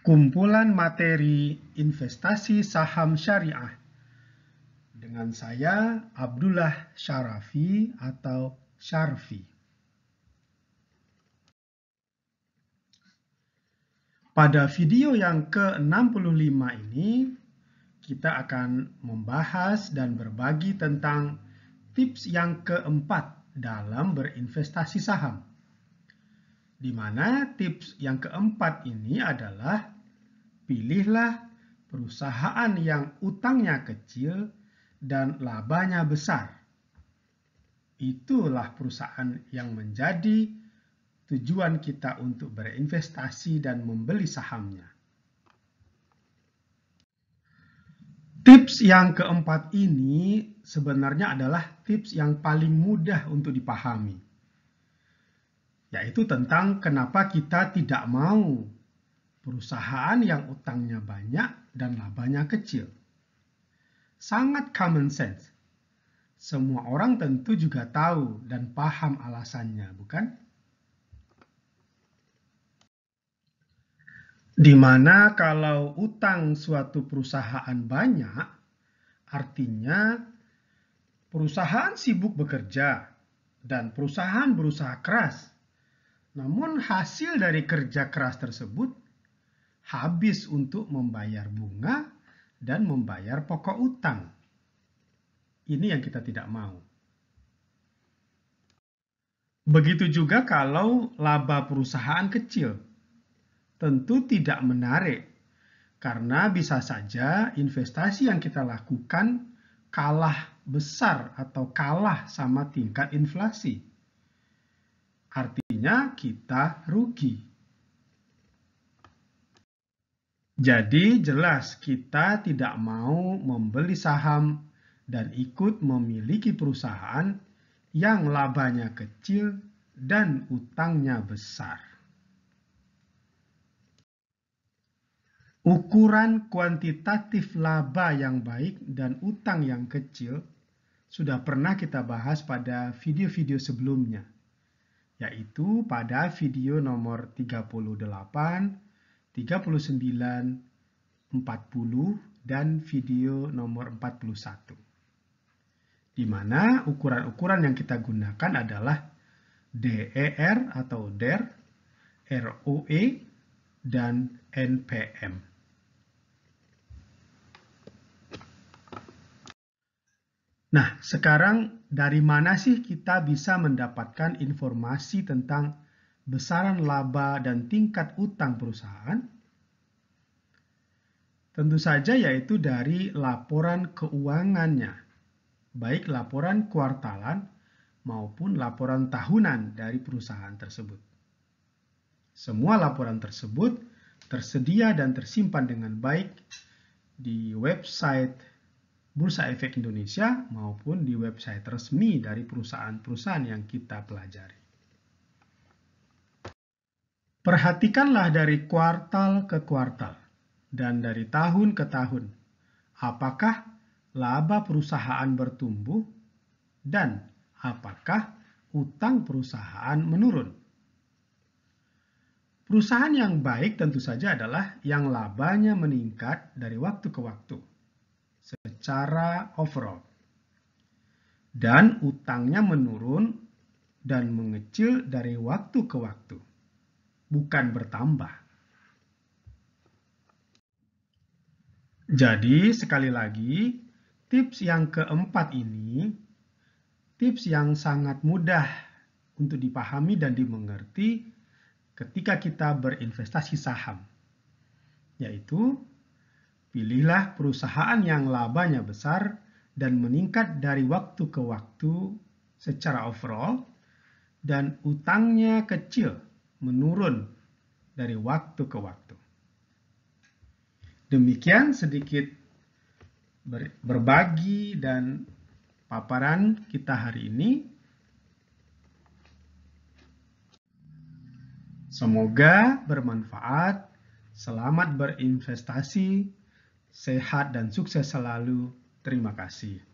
Kumpulan materi investasi saham syariah dengan saya Abdullah Syarafi atau Syarfi. Pada video yang ke-65 ini, kita akan membahas dan berbagi tentang tips yang keempat dalam berinvestasi saham. Di mana tips yang keempat ini adalah pilihlah perusahaan yang utangnya kecil dan labanya besar. Itulah perusahaan yang menjadi tujuan kita untuk berinvestasi dan membeli sahamnya. Tips yang keempat ini sebenarnya adalah tips yang paling mudah untuk dipahami, yaitu tentang kenapa kita tidak mau perusahaan yang utangnya banyak dan labanya kecil. Sangat common sense. Semua orang tentu juga tahu dan paham alasannya, bukan? Di mana kalau utang suatu perusahaan banyak, artinya perusahaan sibuk bekerja dan perusahaan berusaha keras. Namun hasil dari kerja keras tersebut habis untuk membayar bunga dan membayar pokok utang. Ini yang kita tidak mau. Begitu juga kalau laba perusahaan kecil. Tentu tidak menarik, karena bisa saja investasi yang kita lakukan kalah besar atau kalah sama tingkat inflasi. Artinya kita rugi. Jadi jelas kita tidak mau membeli saham dan ikut memiliki perusahaan yang labanya kecil dan utangnya besar. Ukuran kuantitatif laba yang baik dan utang yang kecil sudah pernah kita bahas pada video-video sebelumnya, yaitu pada video nomor 38, 39, 40, dan video nomor 41. Di mana ukuran-ukuran yang kita gunakan adalah DER atau DER, ROE, dan NPM. Nah, sekarang dari mana sih kita bisa mendapatkan informasi tentang besaran laba dan tingkat utang perusahaan? Tentu saja yaitu dari laporan keuangannya, baik laporan kuartalan maupun laporan tahunan dari perusahaan tersebut. Semua laporan tersebut tersedia dan tersimpan dengan baik di website Bursa Efek Indonesia maupun di website resmi dari perusahaan-perusahaan yang kita pelajari. Perhatikanlah dari kuartal ke kuartal dan dari tahun ke tahun. Apakah laba perusahaan bertumbuh dan apakah utang perusahaan menurun? Perusahaan yang baik tentu saja adalah yang labanya meningkat dari waktu ke waktu secara overall, dan utangnya menurun dan mengecil dari waktu ke waktu, bukan bertambah. Jadi sekali lagi, tips yang keempat ini tips yang sangat mudah untuk dipahami dan dimengerti ketika kita berinvestasi saham, yaitu pilihlah perusahaan yang labanya besar dan meningkat dari waktu ke waktu secara overall, dan utangnya kecil, menurun dari waktu ke waktu. Demikian sedikit berbagi dan paparan kita hari ini. Semoga bermanfaat. Selamat berinvestasi. Sehat dan sukses selalu. Terima kasih.